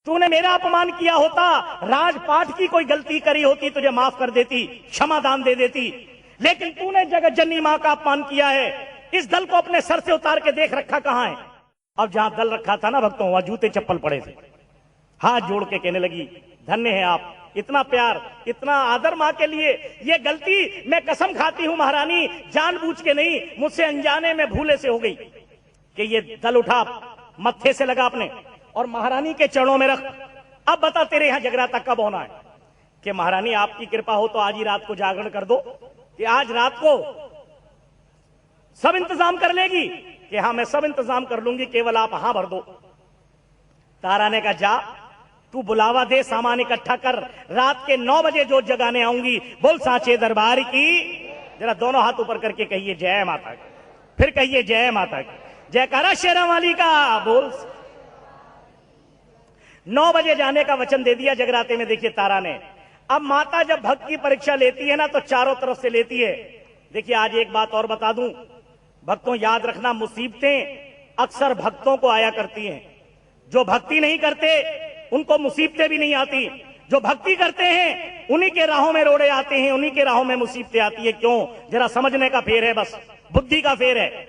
तूने मेरा अपमान किया होता, राजपाट की कोई गलती करी होती तुझे माफ कर देती, क्षमादान दे देती, लेकिन तूने जगत जननी मां का अपमान किया है। इस दल को अपने सर से उतार के देख रखा कहां है। अब जहां दल रखा था ना भक्तों, वहां जूते चप्पल पड़े थे। हाथ जोड़ के कहने लगी, धन्य है आप, इतना प्यार, इतना आदर मां के लिए। ये गलती मैं कसम खाती हूं महारानी, जानबूझ के नहीं, मुझसे अनजाने में भूले से हो गई कि ये दल उठा, मत्थे से लगा अपने और महारानी के चरणों में रख। अब बता तेरे यहां जगराता कब होना है? कि महारानी आपकी कृपा हो तो आज ही रात को जागरण कर दो। कि आज रात को सब इंतजाम कर लेगी? कि हां मैं सब इंतजाम कर लूंगी, केवल आप हां भर दो। तारा ने कहा जा, तू बुलावा दे, सामान इकट्ठा कर, रात के 9 बजे जोत जगाने आऊंगी। बोल साचे दरबार की। जरा दोनों हाथ ऊपर करके कहिए जय माता की, फिर कहिए जय माता की, जयकारा शेरा वाली का बोल। 9 बजे जाने का वचन दे दिया जगराते में। देखिए तारा ने, अब माता जब भक्त की परीक्षा लेती है ना तो चारों तरफ से लेती है। देखिए आज एक बात और बता दूं, भक्तों याद रखना, मुसीबतें अक्सर भक्तों को आया करती हैं। जो भक्ति नहीं करते उनको मुसीबतें भी नहीं आती, जो भक्ति करते हैं उन्हीं के राहों में रोड़े आते हैं, उन्हीं के राहों में मुसीबतें आती है। क्यों? जरा समझने का फेर है, बस बुद्धि का फेर है।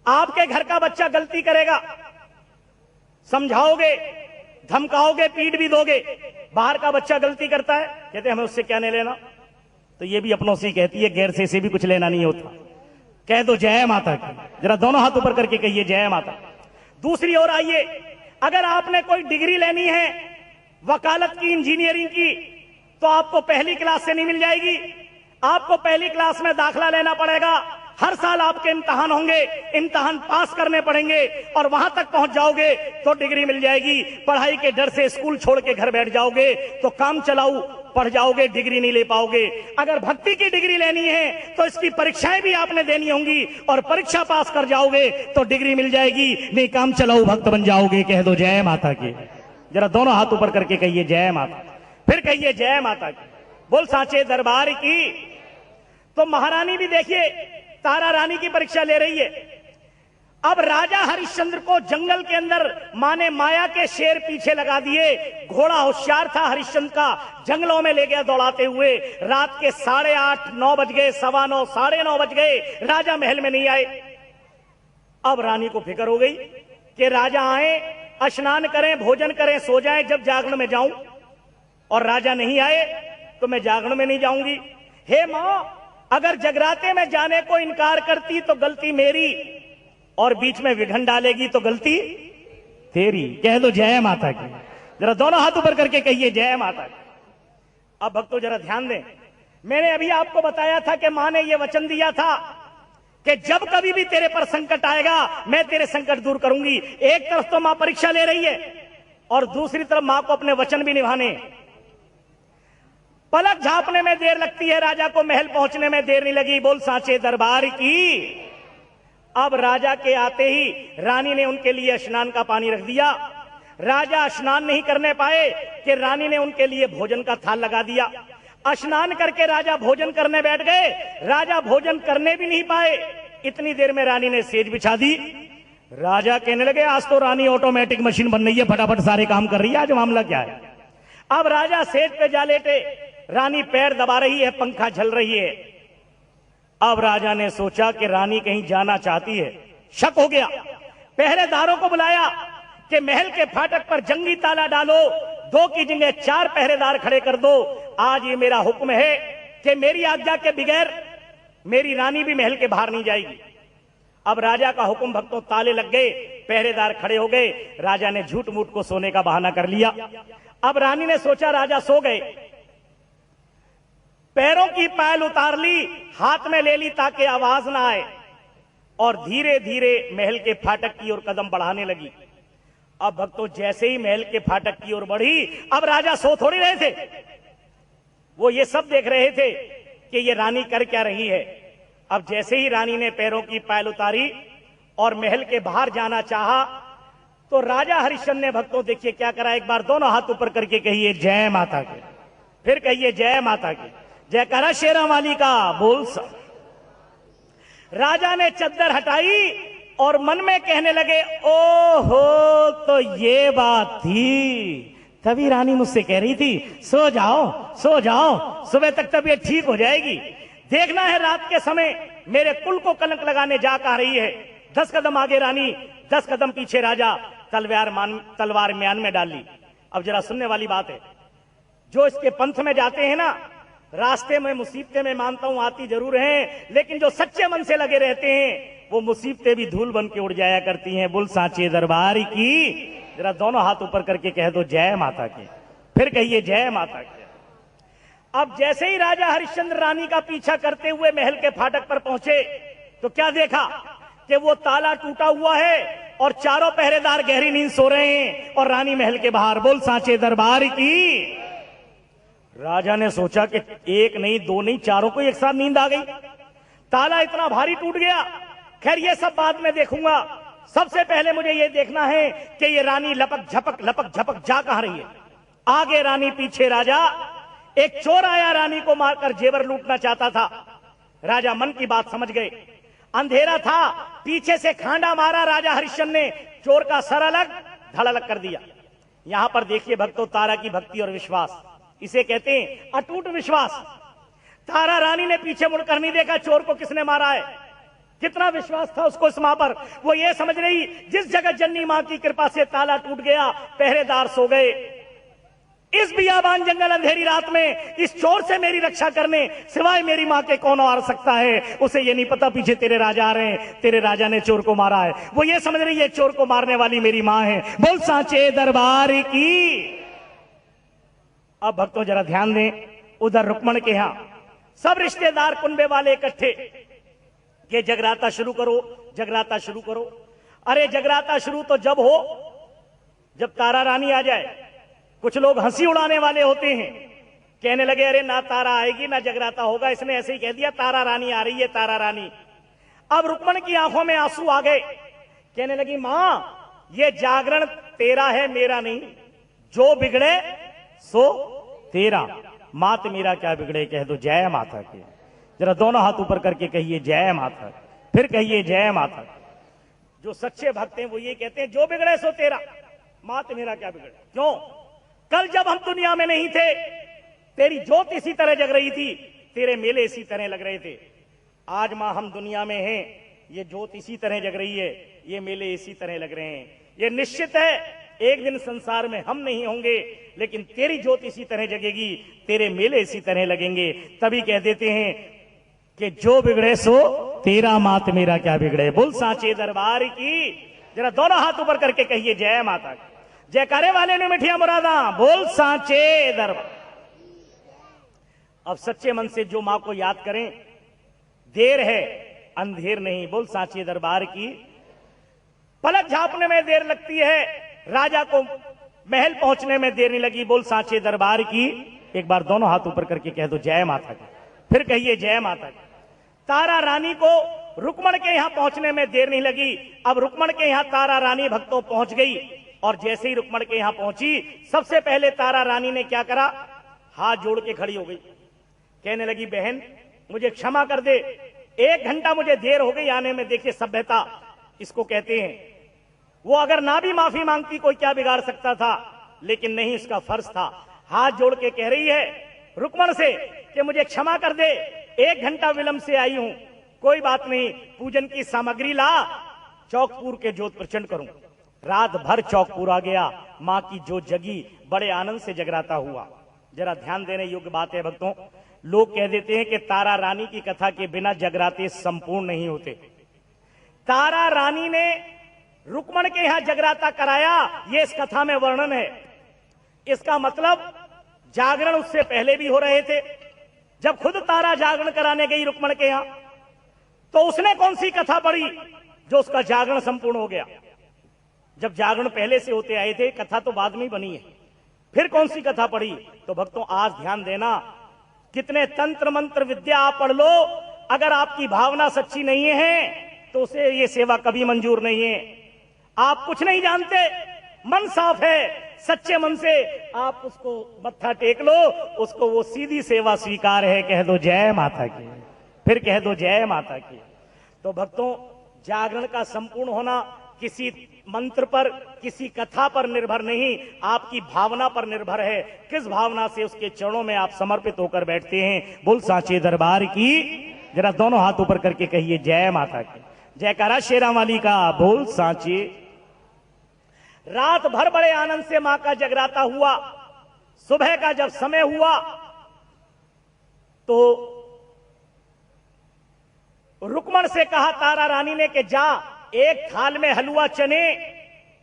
आपके घर का बच्चा गलती करेगा, समझाओगे, धमकाओगे, पीट भी दोगे। बाहर का बच्चा गलती करता है, कहते हमें उससे क्या नहीं लेना, तो ये भी अपनों से कहती है, गैर से भी कुछ लेना नहीं होता। कह दो जय माता की, जरा दोनों हाथ ऊपर करके कहिए जय माता। दूसरी ओर आइए, अगर आपने कोई डिग्री लेनी है वकालत की, इंजीनियरिंग की, तो आपको पहली क्लास से नहीं मिल जाएगी। आपको पहली क्लास में दाखला लेना पड़ेगा। हर साल आपके इम्तहान होंगे, इम्तहान पास करने पड़ेंगे और वहां तक पहुंच जाओगे तो डिग्री मिल जाएगी। पढ़ाई के डर से स्कूल छोड़ के घर बैठ जाओगे तो काम चलाऊ पढ़ जाओगे, डिग्री नहीं ले पाओगे। अगर भक्ति की डिग्री लेनी है तो इसकी परीक्षाएं भी आपने देनी होंगी और परीक्षा पास कर जाओगे तो डिग्री मिल जाएगी, नहीं काम चलाऊ भक्त बन जाओगे। कह दो जय माता की, जरा दोनों हाथ ऊपर करके कहिए जय माता, फिर कहिए जय माता की। बोल साचे दरबार की। तो महारानी भी देखिए तारा रानी की परीक्षा ले रही है। अब राजा हरिश्चंद्र को जंगल के अंदर मां ने माया के शेर पीछे लगा दिए। घोड़ा होशियार था हरिश्चंद्र का, जंगलों में ले गया दौड़ाते हुए। रात के 8:30 9 बज गए, 9:15 9:30 बज गए, राजा महल में नहीं आए। अब रानी को फिक्र हो गई कि राजा आए, स्नान करें, भोजन करें, सो जाएं, जब जागरण में जाऊं, और राजा नहीं आए तो मैं जागरण में नहीं जाऊंगी। हे मां, अगर जगराते में जाने को इनकार करती तो गलती मेरी, और बीच में विघन डालेगी तो गलती तेरी। कह दो जय माता की, जरा दोनों हाथ ऊपर करके कहिए जय माता की। अब भक्तों जरा ध्यान दें, मैंने अभी आपको बताया था कि मां ने यह वचन दिया था कि जब कभी भी तेरे पर संकट आएगा मैं तेरे संकट दूर करूंगी। एक तरफ तो मां परीक्षा ले रही है और दूसरी तरफ मां को अपने वचन भी निभाने। पलक झांपने में देर लगती है, राजा को महल पहुंचने में देर नहीं लगी। बोल साचे दरबार की। अब राजा के आते ही रानी ने उनके लिए स्नान का पानी रख दिया। राजा स्नान नहीं करने पाए कि रानी ने उनके लिए भोजन का थाल लगा दिया। स्नान करके राजा भोजन करने बैठ गए। राजा भोजन करने भी नहीं पाए, इतनी देर में रानी ने सेज बिछा दी। राजा कहने लगे आज तो रानी ऑटोमेटिक मशीन बन रही है, फटाफट सारे काम कर रही है, आज मामला क्या है। अब राजा सेज पे जा लेटे, रानी पैर दबा रही है, पंखा झल रही है। अब राजा ने सोचा कि रानी कहीं जाना चाहती है, शक हो गया। पहरेदारों को बुलाया कि महल के फाटक पर जंगी ताला डालो, 2 की जगह 4 पहरेदार खड़े कर दो। आज ये मेरा हुक्म है कि मेरी आज्ञा के बगैर मेरी रानी भी महल के बाहर नहीं जाएगी। अब राजा का हुक्म भक्तों, ताले लग गए, पहरेदार खड़े हो गए। राजा ने झूठ मूठ को सोने का बहाना कर लिया। अब रानी ने सोचा राजा सो गए, पैरों की पायल उतार ली, हाथ में ले ली ताकि आवाज ना आए, और धीरे धीरे महल के फाटक की ओर कदम बढ़ाने लगी। अब भक्तों जैसे ही महल के फाटक की ओर बढ़ी, अब राजा सो थोड़ी रहे थे, वो ये सब देख रहे थे कि ये रानी कर क्या रही है। अब जैसे ही रानी ने पैरों की पायल उतारी और महल के बाहर जाना चाहा तो राजा हरिश्चंद्र ने भक्तों देखिए क्या करा। एक बार दोनों हाथ ऊपर करके कहिए जय माता की, फिर कहिए जय माता की, जयकारा शेरा वाली का बोल। राजा ने चद्दर हटाई और मन में कहने लगे, ओहो तो ये बात थी। तभी रानी मुझसे कह रही थी, सो जाओ सो जाओ, सुबह तक तबीयत ठीक हो जाएगी। देखना है रात के समय मेरे कुल को कलंक लगाने जा आ रही है। 10 कदम आगे रानी, 10 कदम पीछे राजा, तलवार म्यान में डाल ली। अब जरा सुनने वाली बात है, जो इसके पंथ में जाते हैं ना, रास्ते में मुसीबतें मैं मानता हूं आती जरूर हैं, लेकिन जो सच्चे मन से लगे रहते हैं वो मुसीबतें भी धूल बन के उड़ जाया करती हैं। बोल सांचे दरबार की। जरा दोनों हाथ ऊपर करके कह दो जय माता की, फिर कहिए जय माता की। अब जैसे ही राजा हरिश्चंद्र रानी का पीछा करते हुए महल के फाटक पर पहुंचे तो क्या देखा कि वो ताला टूटा हुआ है और चारों पहरेदार गहरी नींद सो रहे हैं और रानी महल के बाहर। बोल सांचे दरबार की। राजा ने सोचा कि एक नहीं, दो नहीं, चारों को एक साथ नींद आ गई। ताला इतना भारी टूट गया। खैर ये सब बाद में देखूंगा, सबसे पहले मुझे ये देखना है कि ये रानी लपक झपक जा कहां रही है। आगे रानी, पीछे राजा। एक चोर आया, रानी को मारकर जेवर लूटना चाहता था। राजा मन की बात समझ गए। अंधेरा था, पीछे से खांडा मारा राजा हरिश्चंद्र ने, चोर का सर अलग धड़ अलग कर दिया। यहां पर देखिए भक्तों, तारा की भक्ति और विश्वास, इसे कहते हैं अटूट विश्वास। तारा रानी ने पीछे मुड़कर नहीं देखा चोर को किसने मारा है। कितना विश्वास था उसको इस मां पर। वो ये समझ रही, जिस जगत जननी मां की कृपा से ताला टूट गया, पहरेदार सो गए, इस बियाबान जंगल अंधेरी रात में इस चोर से मेरी रक्षा करने सिवाय मेरी मां के कौन आ सकता है। उसे ये नहीं पता पीछे तेरे राजा आ रहे हैं, तेरे राजा ने चोर को मारा है। वो ये समझ रही है चोर को मारने वाली मेरी मां है। बोल सांचे दरबार की। अब भक्तों जरा ध्यान दें, उधर रुक्मण के यहां सब रिश्तेदार कुंबे वाले इकट्ठे कि जगराता शुरू करो, जगराता शुरू करो। अरे जगराता शुरू तो जब हो जब तारा रानी आ जाए। कुछ लोग हंसी उड़ाने वाले होते हैं, कहने लगे अरे ना तारा आएगी ना जगराता होगा, इसने ऐसे ही कह दिया तारा रानी आ रही है, तारा रानी। अब रुक्मण की आंखों में आंसू आ गए, कहने लगी मां ये जागरण तेरा है मेरा नहीं, जो बिगड़े सो तेरा। मात मेरा क्या बिगड़े, कह दो जय माता की। जरा दोनों हाथ ऊपर करके कहिए जय माता, फिर कहिए जय माता। जो सच्चे भक्त हैं वो ये कहते हैं जो बिगड़े सो तेरा, मात मेरा क्या बिगड़े। क्यों? कल जब हम दुनिया में नहीं थे तेरी ज्योत इसी तरह जग रही थी, तेरे मेले इसी तरह लग रहे थे। आज मां हम दुनिया में हैं, ये ज्योत इसी तरह जग रही है, ये मेले इसी तरह लग रहे हैं। ये निश्चित है एक दिन संसार में हम नहीं होंगे, लेकिन तेरी ज्योत इसी तरह जगेगी, तेरे मेले इसी तरह लगेंगे। तभी कह देते हैं कि जो बिगड़े सो तेरा, मात मेरा क्या बिगड़े। बोल सांचे दरबार की। जरा दोनों हाथ ऊपर करके कहिए जय माता की। जयकारे वाले ने मिठिया मुरादा, बोल सांचे दरबार। अब सच्चे मन से जो मां को याद करें, देर है अंधेर नहीं। बोल सांचे दरबार की। पलक झापने में देर लगती है, राजा को महल पहुंचने में देर नहीं लगी। बोल सांचे दरबार की। एक बार दोनों हाथ ऊपर करके कह दो जय माता की, फिर कहिए जय माता की। तारा रानी को रुक्मण के यहां पहुंचने में देर नहीं लगी। अब रुक्मण के यहां तारा रानी भक्तों पहुंच गई, और जैसे ही रुक्मण के यहां पहुंची सबसे पहले तारा रानी ने क्या करा, हाथ जोड़ के खड़ी हो गई, कहने लगी बहन मुझे क्षमा कर दे, 1 घंटा मुझे देर हो गई आने में। देखिए सभ्यता इसको कहते हैं। वो अगर ना भी माफी मांगती कोई क्या बिगाड़ सकता था, लेकिन नहीं, इसका फर्ज था। हाथ जोड़ के कह रही है रुक्मण से कि मुझे क्षमा कर दे, 1 घंटा विलंब से आई हूं, कोई बात नहीं, पूजन की सामग्री ला, चौकपुर के जोत प्रचंड करूं। रात भर चौकपुर आ गया, मां की जोत जगी, बड़े आनंद से जगराता हुआ। जरा ध्यान देने योग्य बात है भक्तों, लोग कह देते हैं कि तारा रानी की कथा के बिना जगराते संपूर्ण नहीं होते। तारा रानी ने रुक्मण के यहां जगराता कराया, यह इस कथा में वर्णन है। इसका मतलब जागरण उससे पहले भी हो रहे थे। जब खुद तारा जागरण कराने गई रुक्मण के यहां, तो उसने कौन सी कथा पढ़ी जो उसका जागरण संपूर्ण हो गया। जब जागरण पहले से होते आए थे, कथा तो बाद में ही बनी है, फिर कौन सी कथा पढ़ी। तो भक्तों आज ध्यान देना, कितने तंत्र मंत्र विद्या आप पढ़ लो, अगर आपकी भावना सच्ची नहीं है तो उसे ये सेवा कभी मंजूर नहीं है। आप कुछ नहीं जानते, मन साफ है, सच्चे मन से आप उसको मत्था टेक लो, उसको वो सीधी सेवा स्वीकार है। कह दो जय माता की, फिर कह दो जय माता की। तो भक्तों जागरण का संपूर्ण होना किसी मंत्र पर, किसी कथा पर निर्भर नहीं, आपकी भावना पर निर्भर है। किस भावना से उसके चरणों में आप समर्पित होकर बैठते हैं। बोल सांचे दरबार की। जरा दोनों हाथ ऊपर करके कहिए जय माता की। जयकारा शेरा वाली का। बोल सांचे। रात भर बड़े आनंद से मां का जगराता हुआ। सुबह का जब समय हुआ तो रुक्मण से कहा तारा रानी ने कि जा एक थाल में हलवा चने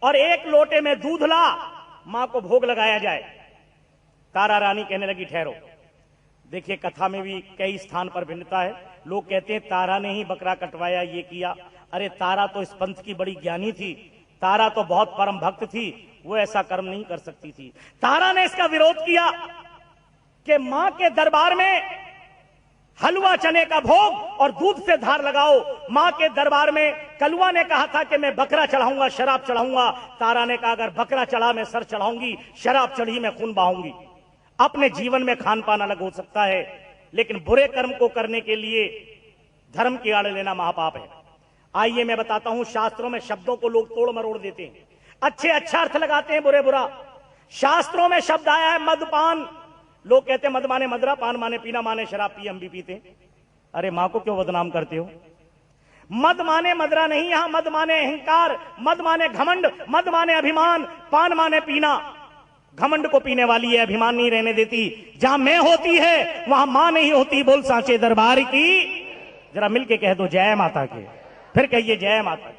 और एक लोटे में दूध ला, मां को भोग लगाया जाए। तारा रानी कहने लगी ठहरो। देखिए कथा में भी कई स्थान पर भिन्नता है। लोग कहते हैं तारा ने ही बकरा कटवाया, ये किया। अरे तारा तो इस पंथ की बड़ी ज्ञानी थी, तारा तो बहुत परम भक्त थी, वो ऐसा कर्म नहीं कर सकती थी। तारा ने इसका विरोध किया कि मां के दरबार में हलवा चने का भोग और दूध से धार लगाओ। मां के दरबार में कलुआ ने कहा था कि मैं बकरा चढ़ाऊंगा, शराब चढ़ाऊंगा। तारा ने कहा अगर बकरा चढ़ा मैं सर चढ़ाऊंगी, शराब चढ़ी मैं खून बहाऊंगी। अपने जीवन में खान पान अलग हो सकता है, लेकिन बुरे कर्म को करने के लिए धर्म की आड़ लेना महापाप है। आइए मैं बताता हूं, शास्त्रों में शब्दों को लोग तोड़ मरोड़ देते हैं, अच्छे अच्छा अर्थ लगाते हैं, बुरे बुरा। शास्त्रों में शब्द आया है मदपान। लोग कहते हैं मद माने मदरा, पान माने पीना, माने शराब पी हम भी पीते। अरे मां को क्यों बदनाम करते हो? मद माने मदरा नहीं, यहां मद माने अहंकार, मद माने घमंड, मद माने अभिमान, पान माने पीना। घमंड को पीने वाली है, अभिमान नहीं रहने देती। जहां मैं होती है वहां मां नहीं होती। बोल सांचे दरबार की। जरा मिलके कह दो जय माता की। फिर कहिए जय माता।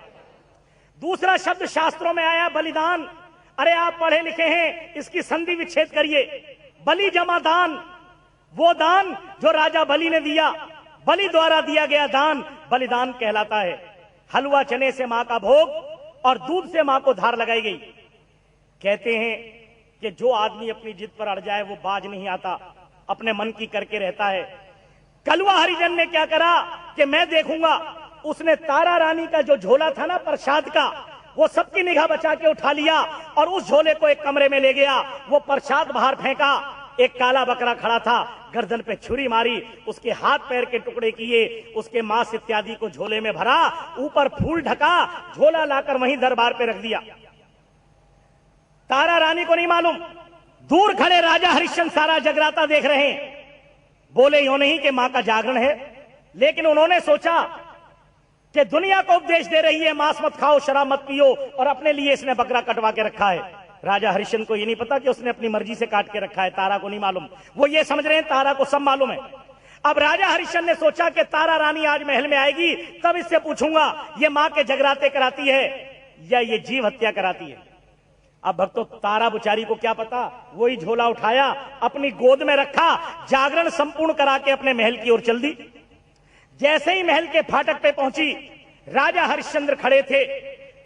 दूसरा शब्द शास्त्रों में आया बलिदान। अरे आप पढ़े लिखे हैं, इसकी संधि विच्छेद करिए। बलि जमा दान, वो दान जो राजा बलि ने दिया, बलि द्वारा दिया गया दान बलिदान कहलाता है। हलवा चने से मां का भोग और दूध से मां को धार लगाई गई। कहते हैं कि जो आदमी अपनी जिद पर अड़ जाए वो बाज नहीं आता, अपने मन की करके रहता है। कलुआ हरिजन ने क्या करा कि मैं देखूंगा। उसने तारा रानी का जो झोला था ना प्रसाद का, वो सबकी निगाह बचा के उठा लिया और उस झोले को एक कमरे में ले गया। वो प्रसाद बाहर फेंका। एक काला बकरा खड़ा था, गर्दन पे छुरी मारी, उसके हाथ पैर के टुकड़े किए, उसके मांस इत्यादि को झोले में भरा, ऊपर फूल ढका, झोला लाकर वहीं दरबार पे रख दिया। तारा रानी को नहीं मालूम, दूर खड़े राजा हरिश्चंद्र सारा जगराता देख रहे हैं। बोले यूं नहीं कि मां का जागरण है, लेकिन उन्होंने सोचा कि दुनिया को उपदेश दे रही है मांस मत खाओ, शराब मत पियो, और अपने लिए इसने बकरा कटवा के रखा है। राजा हरिश्चंद्र को ये नहीं पता कि उसने अपनी मर्जी से काट के रखा है, तारा को नहीं मालूम। वो ये समझ रहे हैं तारा को सब मालूम है। अब राजा हरिश्चंद्र ने सोचा कि तारा रानी आज महल में आएगी, तब इससे पूछूंगा ये मां के जगराते कराती है या ये जीव हत्या कराती है। अब भक्तों तारा बुचारी को क्या पता, वही झोला उठाया, अपनी गोद में रखा, जागरण संपूर्ण करा के अपने महल की ओर चल दी। जैसे ही महल के फाटक पे पहुंची, राजा हरिश्चंद्र खड़े थे,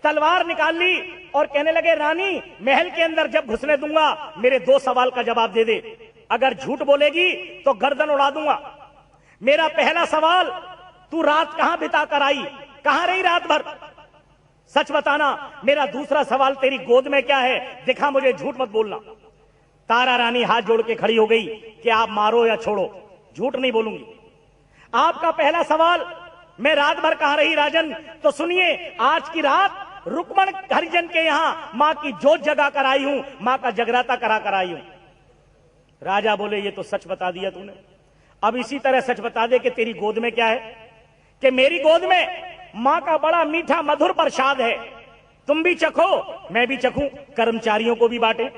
तलवार निकाल ली और कहने लगे रानी महल के अंदर जब घुसने दूंगा मेरे 2 सवाल का जवाब दे दे। अगर झूठ बोलेगी तो गर्दन उड़ा दूंगा। मेरा पहला सवाल, तू रात कहां बिता कर आई, कहां रही रात भर, सच बताना। मेरा दूसरा सवाल, तेरी गोद में क्या है, दिखा मुझे, झूठ मत बोलना। तारा रानी हाथ जोड़ के खड़ी हो गई कि आप मारो या छोड़ो, झूठ नहीं बोलूंगी। आपका पहला सवाल, मैं रात भर कहां रही राजन, तो सुनिए, आज की रात रुक्मण हरिजन के यहां मां की जोत जगा कर आई हूं, मां का जगराता करा कर आई हूं। राजा बोले ये तो सच बता दिया तूने, अब इसी तरह सच बता दे कि तेरी गोद में क्या है। कि मेरी गोद में मां का बड़ा मीठा मधुर प्रसाद है, तुम भी चखो मैं भी चखूं, कर्मचारियों को भी बांटे।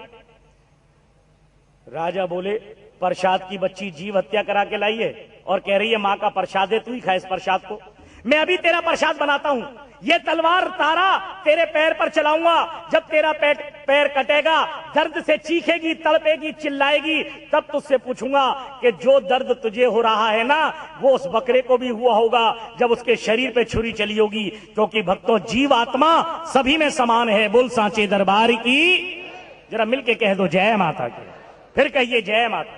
राजा बोले प्रसाद की बच्ची जीव हत्या करा के लाई है और कह रही है मां का प्रसाद है, तू ही खा इस प्रसाद को। मैं अभी तेरा प्रसाद बनाता हूं। ये तलवार तारा तेरे पैर पर चलाऊंगा, जब तेरा पैर कटेगा, दर्द से चीखेगी, तड़पेगी, चिल्लाएगी, तब तुझसे पूछूंगा कि जो दर्द तुझे हो रहा है ना, वो उस बकरे को भी हुआ होगा जब उसके शरीर पे छुरी चली होगी। क्योंकि भक्तों जीव आत्मा सभी में समान है। बोल सांचे दरबार की। जरा मिलके कह दो जय माता की। फिर कहिए जय माता।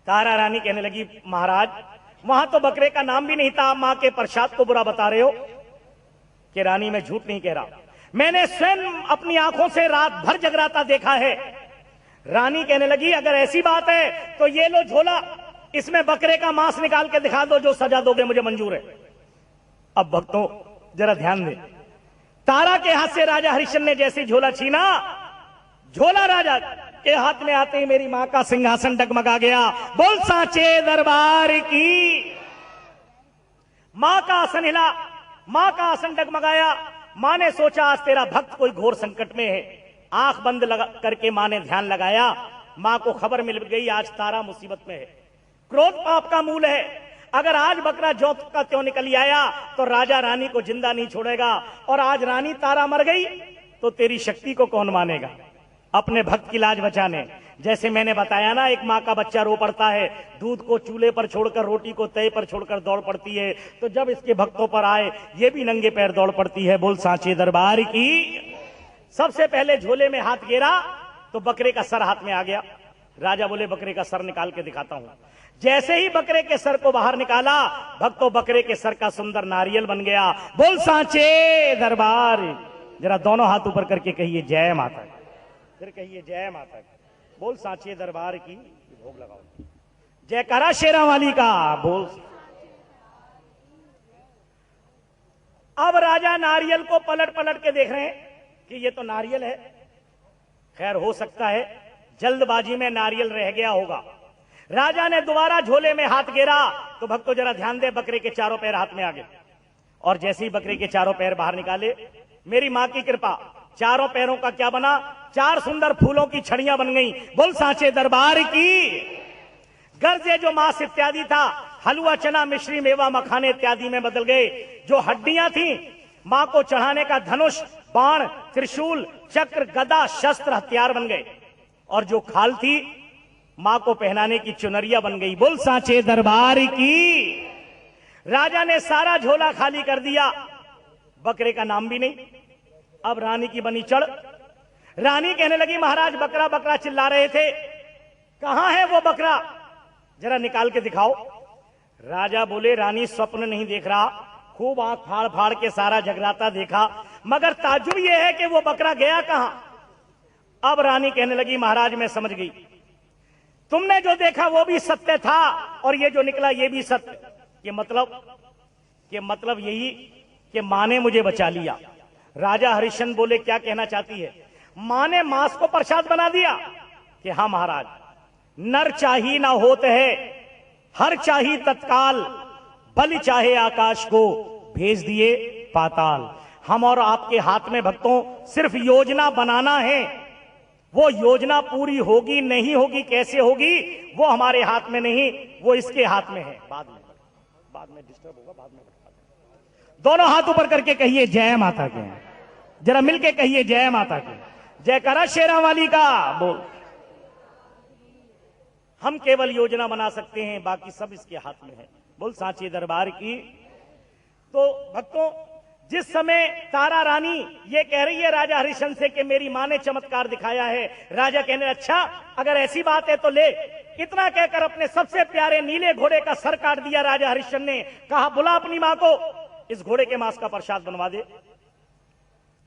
तारा रानी कहने लगी महाराज वहां तो बकरे का नाम भी नहीं था, आप मां के प्रसाद को बुरा बता रहे हो। कि रानी मैं झूठ नहीं कह रहा, मैंने स्वयं अपनी आंखों से रात भर जगराता देखा है। रानी कहने लगी अगर ऐसी बात है तो ये लो झोला, इसमें बकरे का मांस निकाल के दिखा दो, जो सजा दोगे मुझे मंजूर है। अब भक्तों जरा ध्यान दें, तारा के हाथ से राजा हरिश्चंद्र ने जैसे झोला छीना, झोला राजा के हाथ में आते ही मेरी मां का सिंहासन डगमगा गया। बोल सांचे दरबार की। मां का आसन हिला, मां का आसन डगमगाया। मां ने सोचा आज तेरा भक्त कोई घोर संकट में है। आंख बंद करके मां ने ध्यान लगाया। मां को खबर मिल गई आज तारा मुसीबत में है। क्रोध पाप का मूल है। अगर आज बकरा ज्यों का त्यों निकल आया तो राजा रानी को जिंदा नहीं छोड़ेगा, और आज रानी तारा मर गई तो तेरी शक्ति को कौन मानेगा। अपने भक्त की लाज बचाने, जैसे मैंने बताया ना, एक मां का बच्चा रो पड़ता है, दूध को चूल्हे पर छोड़कर रोटी को तय पर छोड़कर दौड़ पड़ती है, तो जब इसके भक्तों पर आए ये भी नंगे पैर दौड़ पड़ती है। बोल सांचे दरबार की। सबसे पहले झोले में हाथ गेरा तो बकरे का सर हाथ में आ गया। राजा बोले बकरे का सर निकाल के दिखाता हूं। जैसे ही बकरे के सर को बाहर निकाला, भक्तों बकरे के सर का सुंदर नारियल बन गया। बोल सांचे दरबार। जरा दोनों हाथ ऊपर करके कहिए जय माता की, फिर कहिए जय माता की। बोल सांचे दरबार की। भोग लगाओ, जयकारा शेरा वाली का बोल। अब राजा नारियल को पलट पलट के देख रहे हैं कि ये तो नारियल है। खैर हो सकता है जल्दबाजी में नारियल रह गया होगा। राजा ने दोबारा झोले में हाथ गेरा तो भक्तों जरा ध्यान दे, बकरे के चारों पैर हाथ में आ गए, और जैसे ही बकरे के चारों पैर बाहर निकाले, मेरी मां की कृपा, चारों पैरों का क्या बना, 4 सुंदर फूलों की छड़ियां बन गई। बोल सांचे दरबार की। गर्जे जो मांस इत्यादि था, हलवा चना मिश्री मेवा मखाने इत्यादि में बदल गए। जो हड्डियां थी, मां को चढ़ाने का धनुष, बाण, त्रिशूल, चक्र, गदा, शस्त्र, हथियार बन गए। और जो खाल थी, मां को पहनाने की चुनरिया बन गई। बोल सांचे दरबार की। राजा ने सारा झोला खाली कर दिया, बकरे का नाम भी नहीं। अब रानी की बनी चढ़। रानी कहने लगी महाराज बकरा बकरा चिल्ला रहे थे, कहां है वो बकरा, जरा निकाल के दिखाओ। राजा बोले रानी स्वप्न नहीं देख रहा, खूब आंख फाड़ फाड़ के सारा जगराता देखा, मगर ताज्जुब यह है कि वो बकरा गया कहां। अब रानी कहने लगी महाराज मैं समझ गई, तुमने जो देखा वो भी सत्य था और ये जो निकला ये भी सत्य। ये मतलब यही कि मां ने मुझे बचा लिया। राजा हरिश्चंद्र बोले क्या कहना चाहती है। मां ने मांस को प्रसाद बना दिया कि हाँ महाराज, नर चाही ना होत है, हर चाही तत्काल, बलि चाहे आकाश को, भेज दिए पाताल। हम और आपके हाथ में भक्तों सिर्फ योजना बनाना है। वो योजना पूरी होगी नहीं होगी, कैसे होगी, वो हमारे हाथ में नहीं, वो इसके हाथ में है। बाद में डिस्टर्ब होगा, बाद में बता दें। दोनों हाथ ऊपर करके कहिए जय माता की। जरा मिलके कहिए जय माता की। जयकारा शेरा वाली का बोल। हम केवल योजना बना सकते हैं, बाकी सब इसके हाथ में है। बोल सांचे दरबार की। तो भक्तों जिस समय तारा रानी ये कह रही है राजा हरिश्चंद्र से कि मेरी मां ने चमत्कार दिखाया है, राजा कहने अच्छा अगर ऐसी बात है तो ले। इतना कहकर अपने सबसे प्यारे नीले घोड़े का सर काट दिया राजा हरिश्चंद्र ने। कहा बुला अपनी मां को, इस घोड़े के मांस का प्रसाद बनवा दे।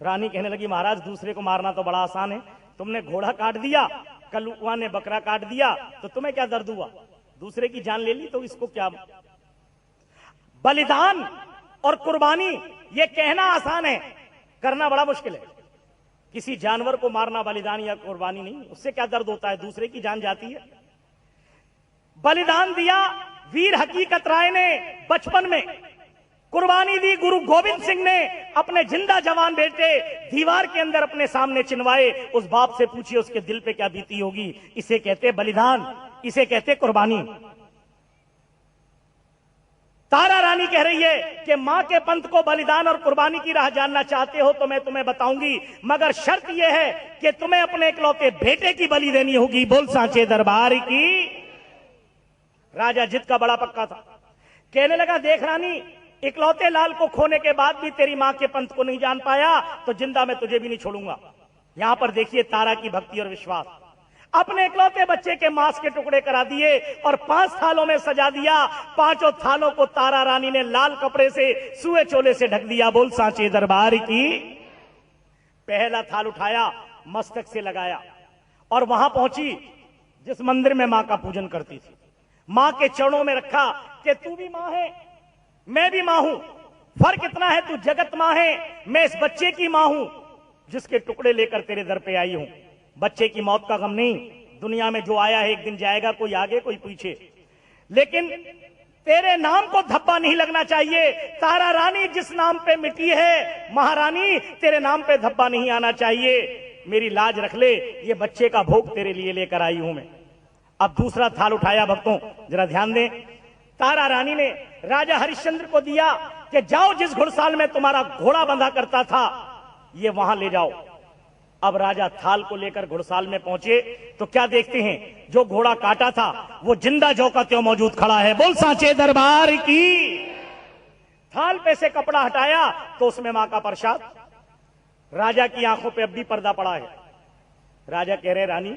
रानी कहने लगी महाराज दूसरे को मारना तो बड़ा आसान है, तुमने घोड़ा काट दिया, कलुआ ने बकरा काट दिया, तो तुम्हें क्या दर्द हुआ, दूसरे की जान ले ली तो इसको क्या। बलिदान और कुर्बानी ये कहना आसान है, करना बड़ा मुश्किल है। किसी जानवर को मारना बलिदान या कुर्बानी नहीं, उससे क्या दर्द होता है, दूसरे की जान जाती है। बलिदान दिया वीर हकीकत राय ने बचपन में, कुर्बानी दी गुरु गोविंद सिंह ने अपने जिंदा जवान बेटे दीवार के अंदर अपने सामने चिनवाए। उस बाप से पूछिए उसके दिल पे क्या बीती होगी। इसे कहते बलिदान, इसे कहते कुर्बानी। तारा रानी कह रही है कि मां के पंथ को बलिदान और कुर्बानी की राह जानना चाहते हो तो मैं तुम्हें बताऊंगी, मगर शर्त यह है कि तुम्हें अपने इकलौते बेटे की बलि देनी होगी। बोल सांचे दरबार की। राजा जिद का बड़ा पक्का था, कहने लगा देख रानी, इकलौते लाल को खोने के बाद भी तेरी मां के पंथ को नहीं जान पाया तो जिंदा मैं तुझे भी नहीं छोड़ूंगा। यहां पर देखिए तारा की भक्ति और विश्वास। अपने इकलौते बच्चे के मांस के टुकड़े करा दिए और 5 थालों में सजा दिया। 5 थालों को तारा रानी ने लाल कपड़े से सुए चोले से ढक दिया। बोल सांचे दरबार की। पहला थाल उठाया, मस्तक से लगाया और वहां पहुंची जिस मंदिर में मां का पूजन करती थी। मां के चरणों में रखा कि तू भी मां है, मैं भी मां हूं, फर्क इतना है, तू जगत मां है, मैं इस बच्चे की मां हूं जिसके टुकड़े लेकर तेरे दर पे आई हूं। बच्चे की मौत का गम नहीं, दुनिया में जो आया है एक दिन जाएगा, कोई आगे कोई पीछे, लेकिन तेरे नाम को धब्बा नहीं लगना चाहिए। तारा रानी जिस नाम पे मिटी है, महारानी तेरे नाम पे धब्बा नहीं आना चाहिए। मेरी लाज रख ले, ये बच्चे का भोग तेरे लिए लेकर आई हूं मैं। अब दूसरा थाल उठाया भक्तों, जरा ध्यान दें। तारा रानी ने राजा हरिश्चंद्र को दिया कि जाओ, जिस घुड़साल में तुम्हारा घोड़ा बंधा करता था ये वहां ले जाओ। अब राजा थाल को लेकर घुड़साल में पहुंचे तो क्या देखते हैं, जो घोड़ा काटा था वो जिंदा जो का त्यों मौजूद खड़ा है। बोल सांचे दरबार की। थाल पे से कपड़ा हटाया तो उसमें मां का प्रसाद। राजा की आंखों पे अब भी पर्दा पड़ा है। राजा कह रहे, रानी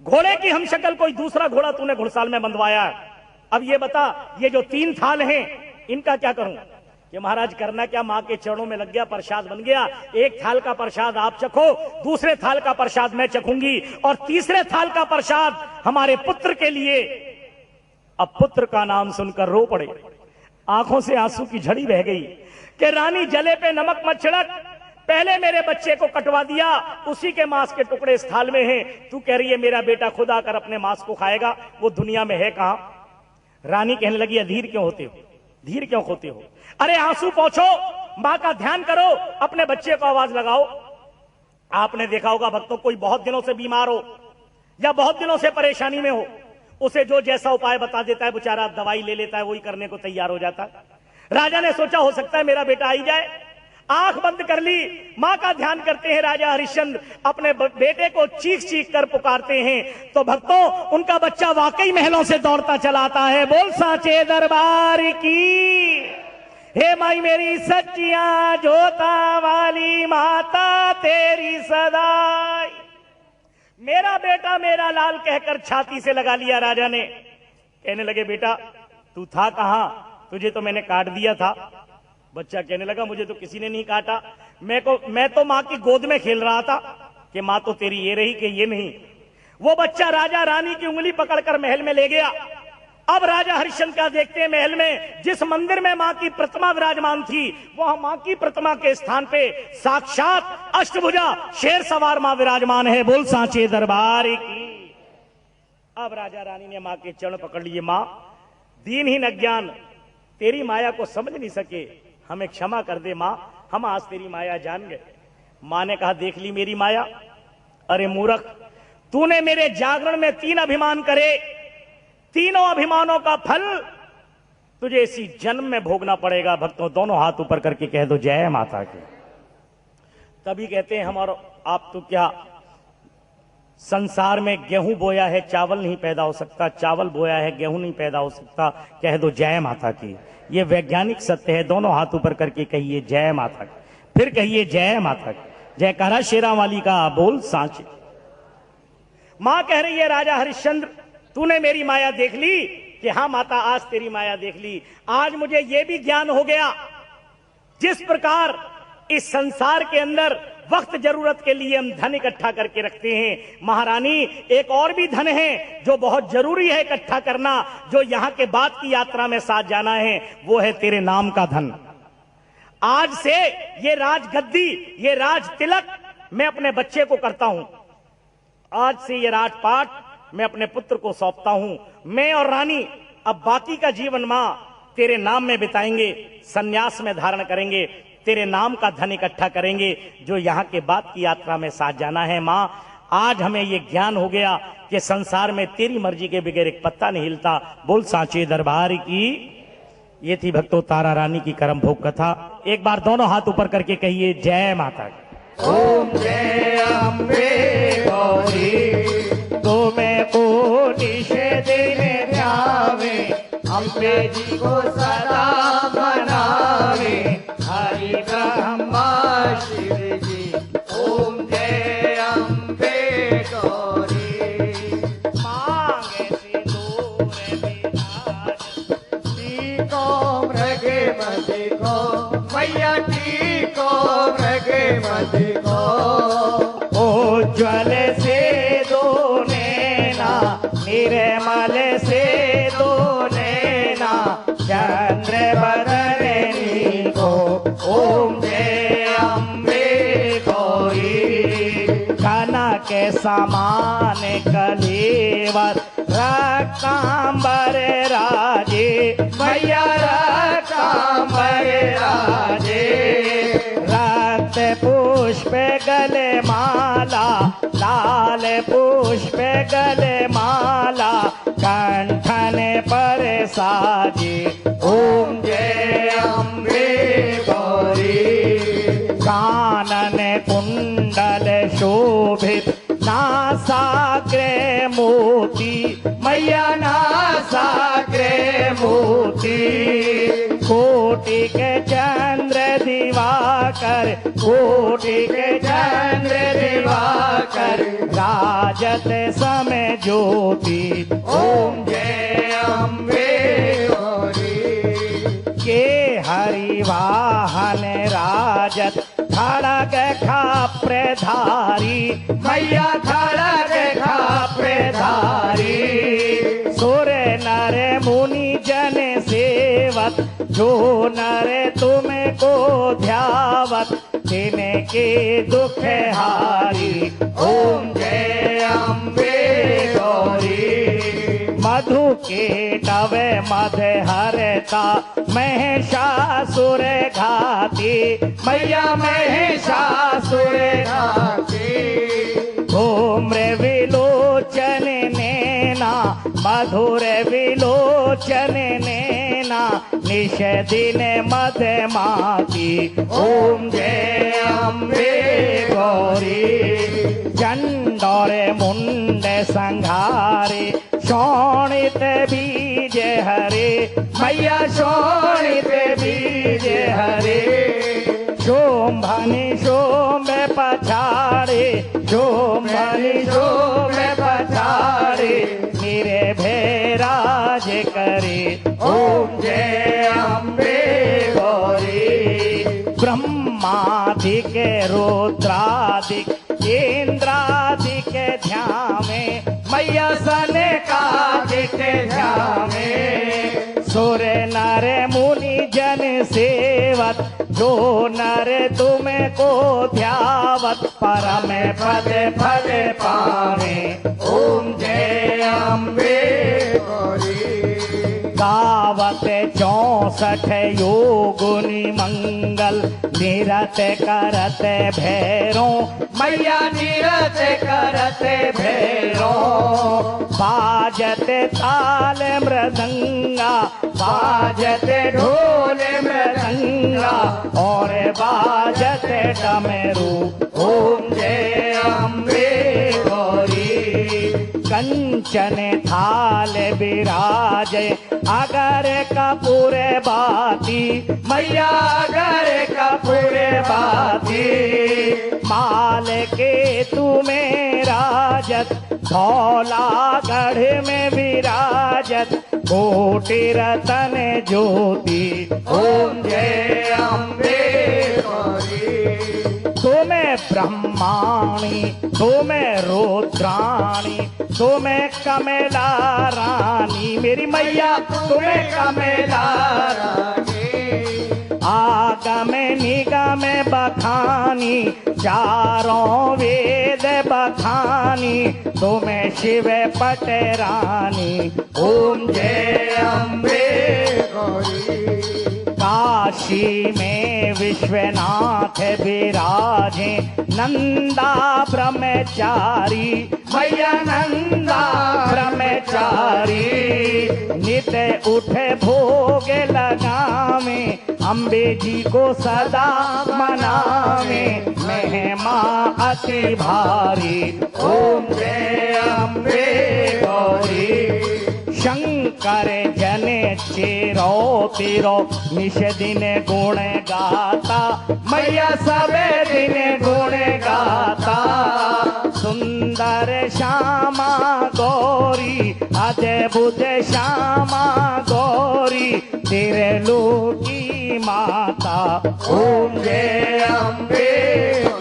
घोड़े की हम शक्ल कोई दूसरा घोड़ा तूने घुड़साल में बंधवाया है, अब ये बता, ये जो 3 थाल हैं इनका क्या करूं? कि महाराज करना क्या, मां के चरणों में लग गया, प्रसाद बन गया। एक थाल का प्रसाद आप चखो, दूसरे थाल का प्रसाद मैं चखूंगी, और तीसरे थाल का प्रसाद हमारे पुत्र के लिए। अब पुत्र का नाम सुनकर रो पड़े, आंखों से आंसू की झड़ी बह गई कि रानी जले पे नमक मत छिड़क, पहले मेरे बच्चे को कटवा दिया, उसी के मांस के टुकड़े इस थाल में हैं। तू कह रही है मेरा बेटा खुद आकर अपने मांस को खाएगा, वो दुनिया में है कहां? रानी कहने लगी, अधीर क्यों होते हो, धीर क्यों खोते हो? अरे आंसू पोंछो, मां का ध्यान करो, अपने बच्चे को आवाज लगाओ। आपने देखा होगा भक्तों, कोई बहुत दिनों से बीमार हो या बहुत दिनों से परेशानी में हो, उसे जो जैसा उपाय बता देता है बेचारा दवाई ले लेता है, वही करने को तैयार हो जाता है। राजा ने सोचा हो सकता है मेरा बेटा आई जाए, आंख बंद कर ली, मां का ध्यान करते हैं। राजा हरिश्चंद्र अपने बेटे को चीख चीख कर पुकारते हैं तो भक्तों उनका बच्चा वाकई महलों से दौड़ता चला आता है। बोल सांचे दरबार की। हे माई मेरी सच्चियां जोता वाली माता तेरी सदाई। मेरा बेटा मेरा लाल कहकर छाती से लगा लिया राजा ने। कहने लगे, बेटा तू था कहां, तुझे तो मैंने काट दिया था। बच्चा कहने लगा, मुझे तो किसी ने नहीं काटा, मैं तो मां की गोद में खेल रहा था कि मां तो तेरी ये रही कि ये नहीं। वो बच्चा राजा रानी की उंगली पकड़कर महल में ले गया। अब राजा हरिश्चंद्र क्या देखते हैं, महल में जिस मंदिर में मां की प्रतिमा विराजमान थी, वह मां की प्रतिमा के स्थान पे साक्षात अष्टभुजा शेर सवार मां विराजमान है। बोल सांचे दरबार की। अब राजा रानी ने मां के चरण पकड़ लिए। मां दीनहीन अज्ञान तेरी माया को समझ नहीं सके, हमें क्षमा कर दे मां, हम आज तेरी माया जान गए। मां ने कहा, देख ली मेरी माया? अरे मूर्ख, तूने मेरे जागरण में 3 अभिमान करे, तीनों अभिमानों का फल तुझे इसी जन्म में भोगना पड़ेगा। भक्तों दोनों हाथ ऊपर करके कह दो जय माता की। तभी कहते हैं हम और आप, तो क्या संसार में गेहूं बोया है चावल नहीं पैदा हो सकता, चावल बोया है गेहूं नहीं पैदा हो सकता। कह दो जय माता की। ये वैज्ञानिक सत्य है। दोनों हाथ ऊपर करके कहिए जय माता की, फिर कहिए जय माता की। जयकारा शेरा वाली का बोल सांचे। मां कह रही है, राजा हरिश्चंद्र तूने मेरी माया देख ली? कि हाँ माता, आज तेरी माया देख ली। आज मुझे यह भी ज्ञान हो गया, जिस प्रकार इस संसार के अंदर वक्त जरूरत के लिए हम धन इकट्ठा करके रखते हैं, महारानी एक और भी धन है जो बहुत जरूरी है इकट्ठा करना, जो यहां के बाद की यात्रा में साथ जाना है, वो है तेरे नाम का धन। आज से ये राजगद्दी, ये राज तिलक मैं अपने बच्चे को करता हूं। आज से ये राजपाट मैं अपने पुत्र को सौंपता हूं। मैं और रानी अब बाकी का जीवन मां तेरे नाम में बिताएंगे, सन्यास में धारण करेंगे, तेरे नाम का धन इकट्ठा करेंगे, जो यहां के बाद की यात्रा में साथ जाना है। मां आज हमें यह ज्ञान हो गया कि संसार में तेरी मर्जी के बगैर एक पत्ता नहीं हिलता। बोल सांचे दरबार की। ये थी भक्तों तारा रानी की करम भोग कथा। एक बार दोनों हाथ ऊपर करके कहिए जय माता की। ओम जय अम्बे गौरी, तुम्हें को निषेध दिन ध्यावे, अम्बे जी को सदा मनावे, हरि ब्रह्मा शिव जी। ओम जय अम्बे गौरी। मांगे सिंदूर विराज, टीको मृगे मति को, मैया टीको मृगे मति को। उज्ज्वल से दो नैना, निर्मल से दो नैना, चंद्र बदन के समान कलेवर रक्तांबर राजे मैया रक्तांबर राजे रक्त पुष्प गले माला लाल पुष्प गले माला कंठन पर साजे ओम जय अम्बे गौरी कानन कुंडल शोभित नासाग्रे मोती मैया नासाग्रे मोती कोटि के चंद्र दिवाकर कोटि के चंद्र दिवाकर राजत समय ज्योति ओम जय अम्बे गौरी के हरिवाहन राजत खड़ग खाप्रधारी मैया खड़ग खाप्रधारी सुर नर मुनि जन सेवत जो नर तुमको ध्यावत तिनके दुख हारी ओम जय अम्बे गौरी मधु के टवे मध हरता महिषासुर घाती मैया महिषासुर घाती धूम्र विलोचन नैना मधुर विलोचन नैना निश दिन मध माती ओम जय अम्बे गौरी चंडोर मुंड संघारे शोणित बीज हरे मैया शोणित बीज हरे शोभनि शोभ पछाड़े शोभनि शोभ पछाड़े निर्भय राज करे ओम जय अम्बे गौरी ब्रह्मादिक रुद्रादिक इंद्रादिक ध्यामे मैया सनकादिक ध्यामे सुर नर मुनि जन सेवत जो नर तुमको ध्यावत परम पद फल पावे ओम जय अम्बे गौरी गावत 64 योगुनि मंगल निरत करत भैरों मैया निरत करत भैरो बाजत ताल मृदंगा बाजत ढोल मृदंगा और बाजत डमरू ओम जय अम्बे गौरी कंचन थाल विराज अगर कपूर बाती मैया अगर कपूर बाती माल के तुम्हें राजत धौला गढ़ में विराजत कोटि रतन ज्योति ओम जय अम्बे गौरी तुम्हें ब्रह्माणी तुम्हें रुद्राणी तुम्हें कमला रानी मेरी मैया तुम्हें कमला रानी आगम निगम बखानी चारों वेद बखानी तुम्हें शिव पटरानी ओम जय अम्बे गौरी काशी में विश्वनाथ विराजे नंदा ब्रह्मचारी मैया नंदा ब्रह्मचारी नित उठे भोग लगावे अम्बे जी को सदा मनावे महिमा अति भारी ओम जय अम्बे गौरी शंकर जन चेरो तेरो निश दिन गुण गाता मैया सबे दिन गुण गाता सुंदर श्यामा गौरी अद्भुत श्यामा गौरी तेरे लोकी माता ओम जय अम्बे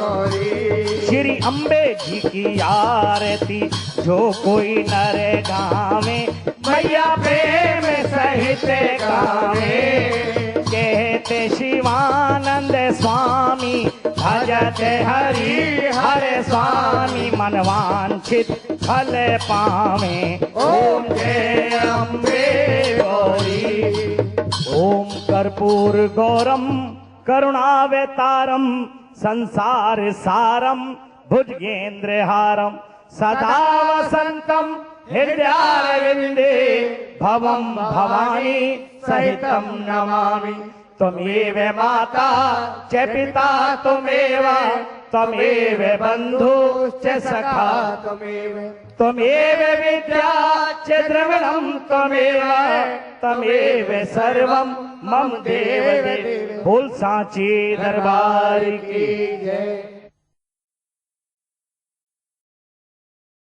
गौरी श्री अम्बे जी की आरती जो कोई नर गावे मैया प्रेम सहित गावे कहते शिवानंद स्वामी भज भजते हरि हरे स्वामी मनवांछित फल पावे। ओम जय अम्बे गौरी। ओम कर्पूर गौरम करुणावतारम संसार सारम भुजगेंद्र हारम सदा वसंतम हृदयारविंदे भवम भवानी सहितम नमामि। त्वमेव माता च पिता त्वमेव त्वमेव बंधुश्च सखा त्वमेव विद्या च द्रविणं त्वमेव त्वमेव सर्वं मम देव देव। बोल सांची दरबार की जय।